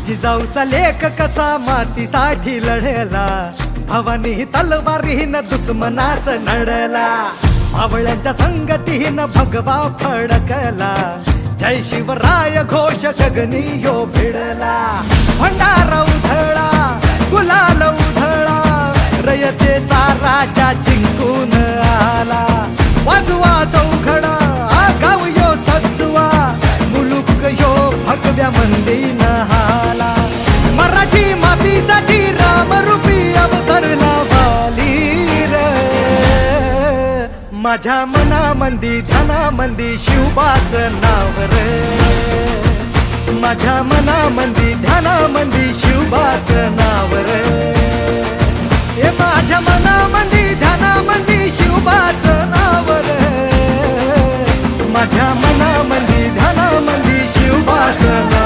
जिजाऊचा लेख कसा मातीसाठी लढला, भवानी तलवारीनं दुश्मनास नडला, मावळ्यांच्या संगतीनं भगवा फडकला, जय शिवराय घोष गगनी यो भिडला, भंडारा उधळा गुलाल उधळा, रयतेचा राजा जिंकून आला, वाजवा चौघडा गाव यो सजवा, मुलुक यो भगव्या मंदीनं हाला, मराठी मातीसाठी रामरूपी अवतरला वालीर, माझ्या मनामंदी ध्यानामंदी शिवबाचं नाव रे, माझ्या मनामंदी ध्यानामंदी शिवबाचं नाव रे, हे माझ्या मनामंदी ध्यानामंदी शिवबाचं नाव रे, माझ्या मनामंदी ध्यानामंदी शिवबाचं नाव।